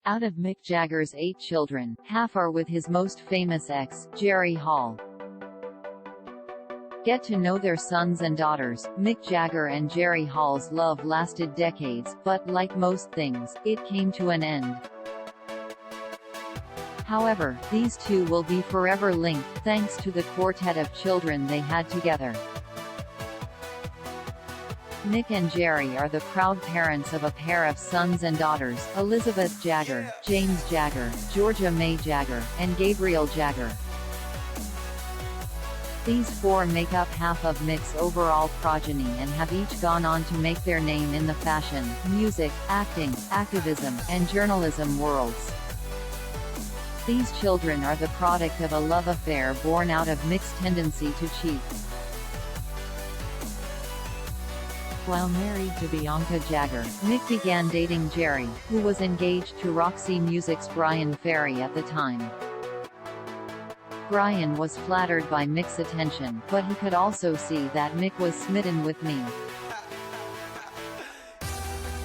Out of Mick Jagger's 8 children, half are with his most famous ex, Jerry Hall. Get to know their sons and daughters. Mick Jagger and Jerry Hall's love lasted decades, but, like most things, it came to an end. However, these two will be forever linked, thanks to the quartet of children they had together. Mick and Jerry are the proud parents of a pair of sons and daughters, Elizabeth Jagger, James Jagger, Georgia May Jagger, and Gabriel Jagger. These four make up half of Mick's overall progeny and have each gone on to make their name in the fashion, music, acting, activism, and journalism worlds. These children are the product of a love affair born out of Mick's tendency to cheat. While married to Bianca Jagger, Mick began dating Jerry, who was engaged to Roxy Music's Bryan Ferry at the time. Bryan was flattered by Mick's attention, but he could also see that Mick was smitten with me.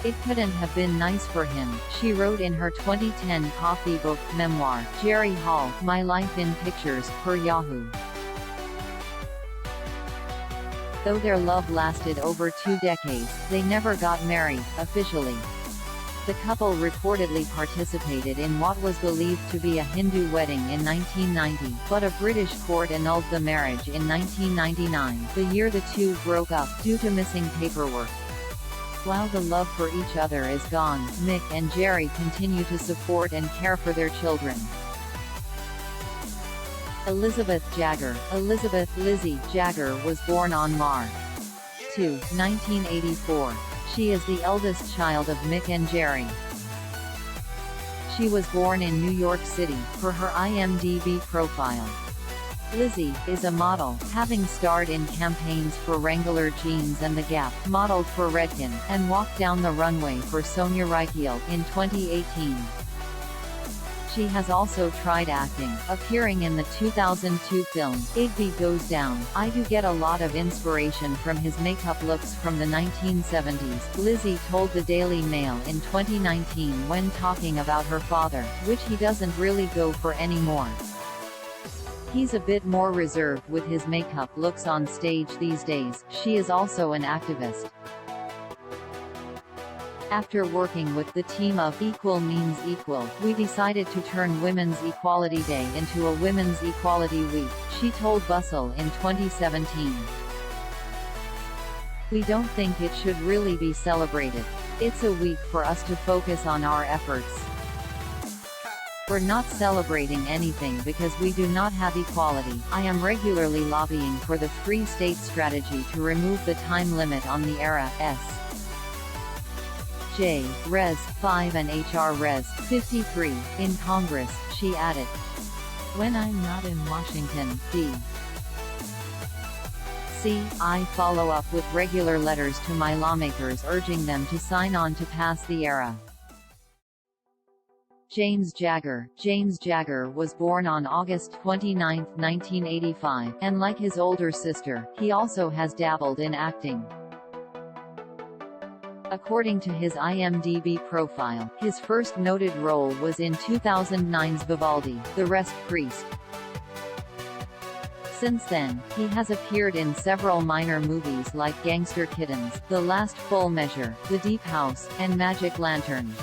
It couldn't have been nice for him, she wrote in her 2010 coffee book memoir, Jerry Hall, My Life in Pictures, per Yahoo. Though their love lasted over 2 decades, they never got married, officially. The couple reportedly participated in what was believed to be a Hindu wedding in 1990, but a British court annulled the marriage in 1999, the year the two broke up, due to missing paperwork. While the love for each other is gone, Mick and Jerry continue to support and care for their children. Elizabeth Jagger, Elizabeth Lizzy Jagger was born on March 2, 1984. She is the eldest child of Mick and Jerry. She was born in New York City, per her IMDb profile. Lizzy is a model, having starred in campaigns for Wrangler Jeans and The Gap, modeled for Redken, and walked down the runway for Sonia Rykiel in 2018. She has also tried acting, appearing in the 2002 film, Igby Goes Down. I do get a lot of inspiration from his makeup looks from the 1970s, Lizzy told the Daily Mail in 2019 when talking about her father, which he doesn't really go for anymore. He's a bit more reserved with his makeup looks on stage these days. She is also an activist. After working with the team of Equal Means Equal, we decided to turn Women's Equality Day into a Women's Equality Week, she told Bustle in 2017. We don't think it should really be celebrated. It's a week for us to focus on our efforts. We're not celebrating anything because we do not have equality. I am regularly lobbying for the three-state strategy to remove the time limit on the ERA, J. Res. 5 and HR Res. 53, in Congress, she added. When I'm not in Washington, D.C., I follow up with regular letters to my lawmakers urging them to sign on to pass the ERA. James Jagger. James Jagger was born on August 29, 1985, and like his older sister, he also has dabbled in acting. According to his IMDb profile, his first noted role was in 2009's Vivaldi, The Rest Priest. Since then, he has appeared in several minor movies like Gangster Kittens, The Last Full Measure, The Deep House, and Magic Lantern.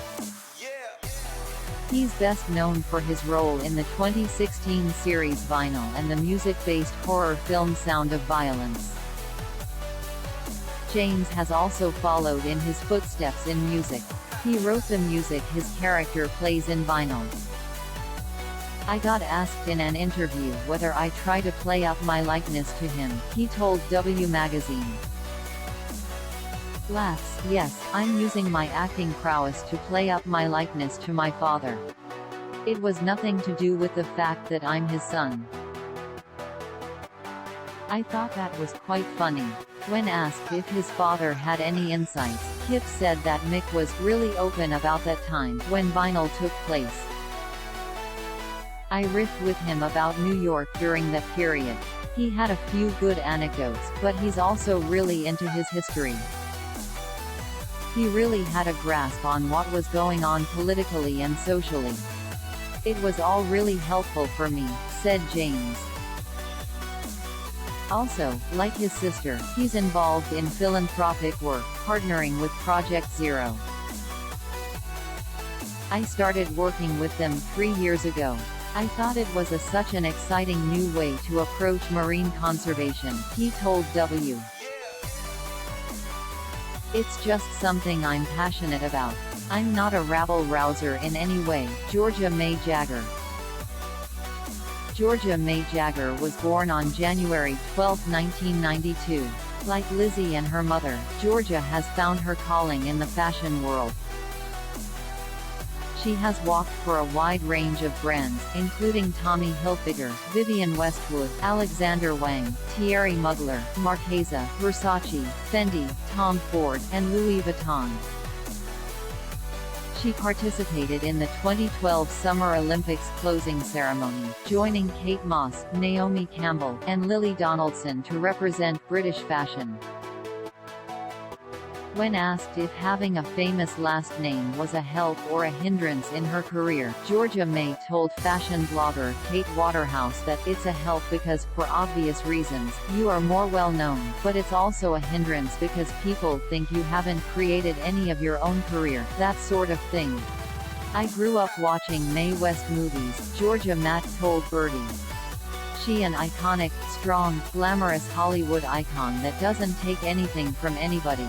He's best known for his role in the 2016 series Vinyl and the music-based horror film Sound of Violence. James has also followed in his footsteps in music. He wrote the music his character plays in Vinyl. I got asked in an interview whether I try to play up my likeness to him, he told W Magazine. Laughs, yes, I'm using my acting prowess to play up my likeness to my father. It was nothing to do with the fact that I'm his son. I thought that was quite funny. When asked if his father had any insights, Kip said that Mick was really open about that time when Vinyl took place. I riffed with him about New York during that period. He had a few good anecdotes, but he's also really into his history. He really had a grasp on what was going on politically and socially. It was all really helpful for me, said James. Also, like his sister, he's involved in philanthropic work, partnering with Project Zero. I started working with them 3 years ago. I thought it was such an exciting new way to approach marine conservation, he told W. It's just something I'm passionate about. I'm not a rabble-rouser in any way. Georgia May Jagger. Georgia May Jagger was born on January 12, 1992. Like Lizzy and her mother, Georgia has found her calling in the fashion world. She has walked for a wide range of brands, including Tommy Hilfiger, Vivienne Westwood, Alexander Wang, Thierry Mugler, Marchesa, Versace, Fendi, Tom Ford, and Louis Vuitton. She participated in the 2012 Summer Olympics closing ceremony, joining Kate Moss, Naomi Campbell, and Lily Donaldson to represent British fashion. When asked if having a famous last name was a help or a hindrance in her career, Georgia May told fashion blogger Kate Waterhouse that it's a help because, for obvious reasons, you are more well known, but it's also a hindrance because people think you haven't created any of your own career, that sort of thing. I grew up watching Mae West movies, Georgia Matt told Birdie. She an iconic, strong, glamorous Hollywood icon that doesn't take anything from anybody.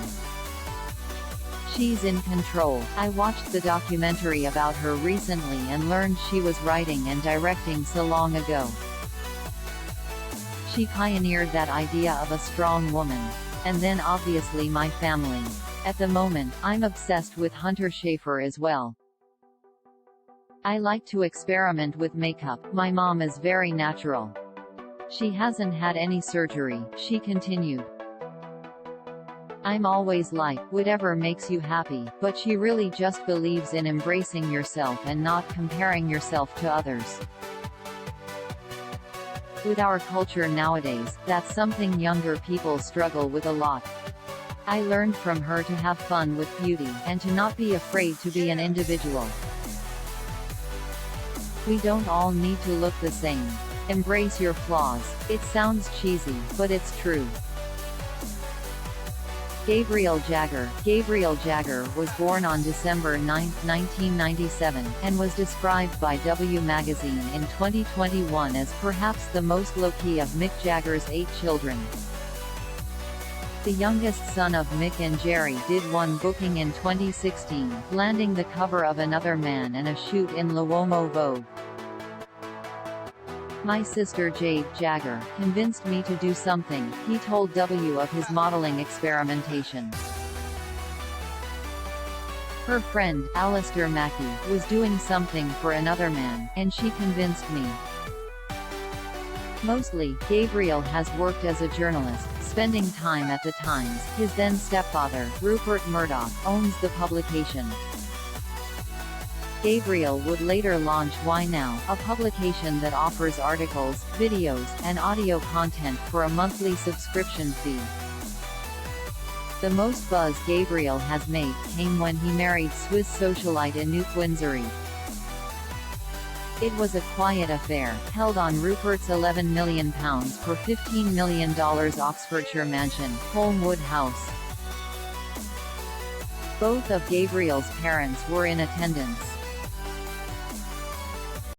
She's in control. I watched the documentary about her recently and learned she was writing and directing so long ago. She pioneered that idea of a strong woman. And then obviously my family. At the moment, I'm obsessed with Hunter Schafer as well. I like to experiment with makeup. My mom is very natural. She hasn't had any surgery, she continued. I'm always like, whatever makes you happy, but she really just believes in embracing yourself and not comparing yourself to others. With our culture nowadays, that's something younger people struggle with a lot. I learned from her to have fun with beauty, and to not be afraid to be an individual. We don't all need to look the same. Embrace your flaws. It sounds cheesy, but it's true. Gabriel Jagger. Gabriel Jagger was born on December 9, 1997, and was described by W magazine in 2021 as perhaps the most low-key of Mick Jagger's 8 children. The youngest son of Mick and Jerry did one booking in 2016, landing the cover of Another Man and a shoot in L'Uomo Vogue. My sister Jade Jagger convinced me to do something, he told W of his modeling experimentation. Her friend, Alistair Mackey, was doing something for Another Man, and she convinced me. Mostly, Gabriel has worked as a journalist, spending time at the Times. His then stepfather, Rupert Murdoch, owns the publication. Gabriel would later launch Why Now, a publication that offers articles, videos, and audio content for a monthly subscription fee. The most buzz Gabriel has made came when he married Swiss socialite Anouk Winzary. It was a quiet affair, held on Rupert's £11 million for $15 million Oxfordshire mansion, Holmwood House. Both of Gabriel's parents were in attendance.